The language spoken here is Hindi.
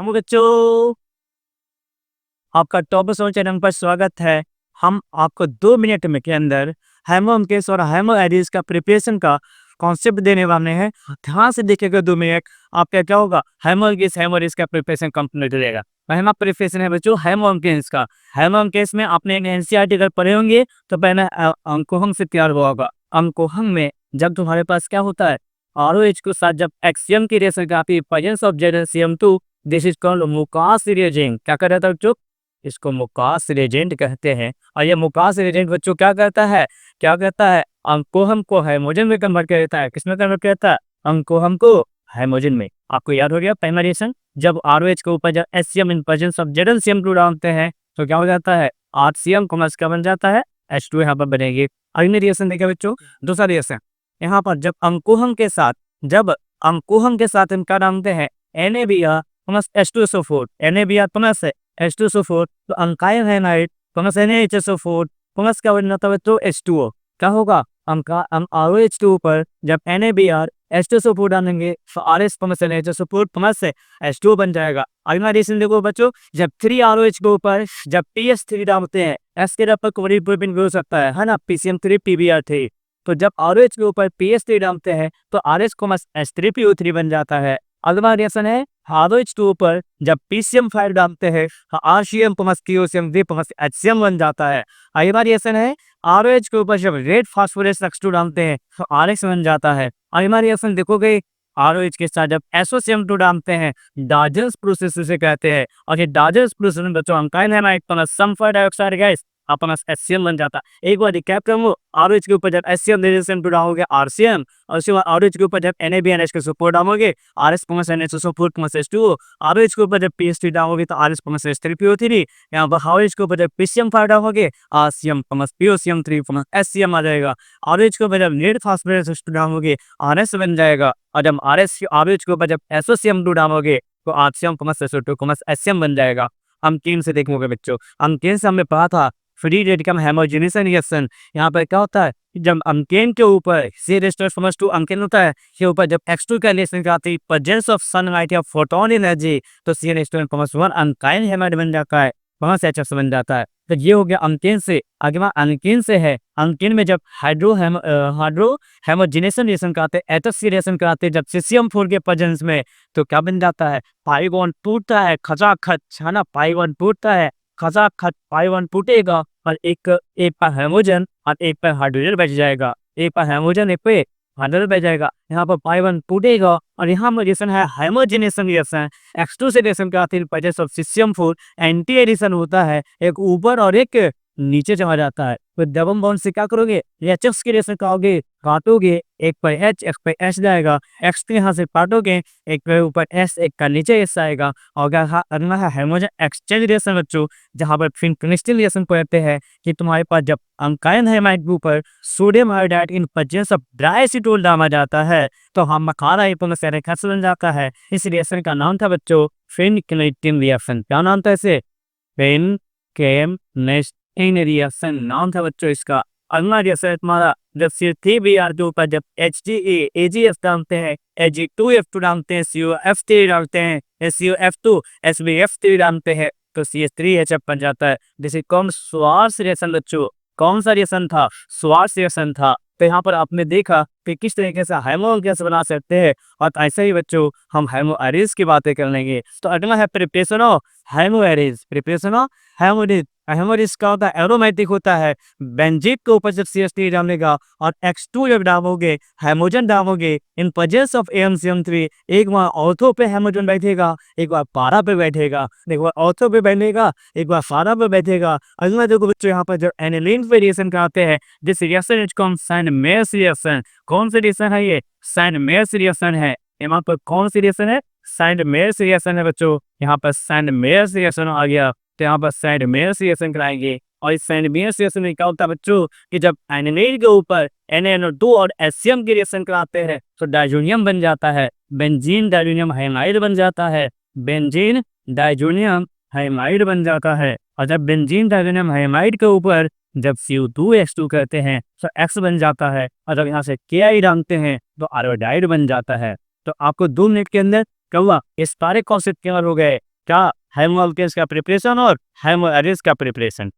हम बच्चों, आपका टॉप सोच चैनल पर स्वागत है। हम आपको 2 मिनट में के अंदर हेमोकेस और हेमो एरिस का प्रिपरेशन का कॉन्सेप्ट देने वाले हैं। ध्यान से देखिएगा 2 मिनट, आपका क्या होगा, हेमोकेस हेमो एरिस का प्रिपरेशन कंप्लीट हो जाएगा। पहला प्रिपरेशन है बच्चों हेमोकेस का। हेमोकेस में आपने एक एनसीईआरटी अगर पढ़े होंगे तो पहले अंकोहम से तैयार हुआ होगा। अंकोहम में जब तुम्हारे पास क्या होता है, आरओएच के साथ जब एक्सियम की रिएक्शन काफी presence of ZnCl2, this is called Lucas reagent. क्या कर रहा था बच्चों, इसको मुकास रिएजेंट कहते हैं। और ये मुकास रिएजेंट बच्चों क्या करता है, अंकोहम को हाइड्रोजन में कन्वर्ट कर देता है। किसमें कन्वर्ट करता है, अंकोहम को हाइड्रोजन में। आपको याद हो गया पहला रिएक्शन, जब आरओएच के ऊपर जब HCM in presence of ZnCl2 डालते हैं तो क्या हो जाता है, आरसीएम कॉमर्स का बन जाता है, H2 यहाँ पर बनेगी। अगले रिएक्शन देखिए बच्चों, दूसरा रिएक्शन यहाँ पर जब अंकोहम के साथ हम क्या डालते हैं, NaBr plus H2SO4, NaBr plus H2SO4, तो अंकायन हाइड्राइड प्लस NaHSO4 प्लस क्या बन जाता है बच्चों, H2O। क्या होगा, ROH2 पर जब NaBr H2SO4 डालेंगे तो RS plus NaHSO4 plus H2O बन जाएगा। अगला रिएक्शन देखो बच्चों, जब 3ROH के ऊपर जब PS3 डालते हैं, S के पर कोरिलेशन हो सकता है ना, PCM3 PBr3। तो जब आरओएच के ऊपर PS3 डालते हैं तो RS कॉमर्स H3PO3 बन जाता है। अगला रिएक्शन है आरओएच2 पर जब PCM5 डालते हैं तो RCM plus KOCM3 plus HCM बन जाता है। अगला रिएक्शन है आरओएच के ऊपर जब रेड फास्फोरस X2 डालते हैं तो RX बन जाता है। अगला रिएक्शन देखोगे, आरओएच के साथ जब SOCM2 डालते हैं, डाजर्स प्रोसेस उसे कहते हैं। और ये डाजर्स प्रोसेस में बच्चों अंकाइन hydride plus sulphur dioxide gas अपना HCM बन जाता है। एक बार रिकैप करूँ, आरओएच के ऊपर जब HCM रिएक्शन डालोगे RCM, और उसके बाद आरओएच के ऊपर जब NaBNH के सपोर्ट डालोगे RS plus NaHSO4 plus H2O, ROH के ऊपर जब PS3 डालोगे तो RS प्लस H3PO3, यहाँ पर आरओएच के ऊपर जब PCM5 डालोगे RCM plus POCM3 plus SCM आ जाएगा। आरओएच के ऊपर जब रेड फास्फोरस डालोगे RS बन जाएगा, और जब आरओएच के ऊपर जब SOCM2 डालोगे तो RCM plus SO2 plus HCM बन जाएगा। हम 3 से देखोगे बच्चों, हम 3 से हमने पढ़ा था फ्री रेडिकल होमोजेनेशन रिएक्शन। यहाँ पर क्या होता है, जब अल्केन के ऊपर C2 अल्केन होता है, के ऊपर जब X2 का रिएक्शन कराती है प्रेजेंस ऑफ सनलाइट या फोटोन एनर्जी, तो C2 अल्काइन हैमाइड बन जाता है, वहां से HF बन जाता है। तो ये हो गया अल्केन से। अगला अल्केन से है, अल्केन में जब हाइड्रो हेमोजेनेशन रिएक्शन कराते हैं, एटोक्स रिएक्शन कराते हैं जब CCM4 के प्रेजेंस में, तो क्या बन जाता है, पाई बॉन्ड टूटता है खचाखच, है ना, पाई बॉन्ड टूटता है खचाखच, पाई बॉन्ड टूटेगा और एक पर हेमोजन और एक पर हाइड्रोजन बच जाएगा। एक पर हेमोजन, एक पे हाइड्रोजन बच जाएगा। यहाँ पर पाई बॉन्ड टूटेगा और यहाँ पर रिएक्शन है हेमोजेनेशन रिएक्शन। X2 से रिएक्शन कराते हैं presence of CCM4, anti addition होता है, एक ऊपर और एक नीचे चला जाता है। तो डबल बॉन्ड से क्या करोगे, HX की रिएक्शन कराओगे, काटोगे, एक पर H एक पर S जाएगा, X के यहाँ से काटोगे, एक पर ऊपर S एक का नीचे S आएगा। और अगला है हाइड्रोजन एक्सचेंज रिएक्शन बच्चों, जहाँ पर फिनकेस्टन रिएक्शन कहते हैं कि तुम्हारे पास जब अल्काइन हाइड्राइड के ऊपर sodium hydride in presence of डाइएसिटोल डाला जाता है तो हम मखाना बन जाता है। इस रिएक्शन का नाम था बच्चों फिनकेस्टन रिएक्शन। क्या नाम था इसे, फिनकेस्टन रिएक्शन नाम था बच्चों इसका। अगला रिएक्शन तुम्हारा जब C3Br के ऊपर जब HDA AgF डालते हैं, Ag2F2 डालते हैं, COF3 डालते हैं, SCOF2 SbF3 डालते हैं, तो CH3HF बन जाता है। जैसे कौन स्वार्स रिएक्शन बच्चों, कौन सा रिएक्शन था, स्वार्स रिएक्शन था। तो यहाँ पर आपने देखा कि किस तरीके से हेमो गैस बना सकते हैं। और ऐसे ही बच्चों हम हेमो एरिस की बातें कर लेंगे। तो अगला है प्रिपरेशन ऑफ हेमो एरिस। प्रिपरेशन ऑफ हेमोरिज, हेमोरिज का होता है एरोमेटिक होता है। बेंजीन के ऊपर जब CH3 डालेगा और X2 जब डालोगे, हाइड्रोजन डालोगे इन प्रेजेंस ऑफ AmCm3, एक बार ऑर्थो पे हाइड्रोजन बैठेगा, एक बार पारा पे बैठेगा, एक बार ऑर्थो पे बैठेगा, एक बार पारा पे बैठेगा। अगला देखो बच्चों, यहाँ पर जब एनिलीन पे रिएक्शन कराते हैं, this reaction is called sand-Myers reaction. कौन सी रिएक्शन है ये, सैंड-मेयर्स रिएक्शन है। यहाँ पर कौन सी रिएक्शन है, सैंड-मेयर्स रिएक्शन है बच्चों। यहाँ पर सैंड-मेयर्स रिएक्शन आ गया, तो यहाँ पर सैंड-मेयर्स रिएक्शन कराएंगे। और इस सैंड-मेयर्स रिएक्शन में क्या होता है बच्चों कि जब एनिलीन के ऊपर NaNO2 और HCM की रिएक्शन कराते हैं तो डाइजोनियम बन जाता है, बेंजीन डाइजोनियम हाइड्राइड बन जाता है, बेंजीन डाइजोनियम हाइड्राइड बन जाता है। और जब बेंजीन डाइजोनियम हाइड्राइड के ऊपर जब CO2H2 कहते हैं तो X बन जाता है, और जब यहाँ से Ki डालते हैं तो आयोडाइड बन जाता है। तो आपको 2 मिनट के अंदर क्या हुआ, इस सारे कॉन्सेप्ट क्लियर हो गए। क्या हेमो अल्केन्स का प्रिपरेशन और हेमो एरिड्स का प्रिपरेशन।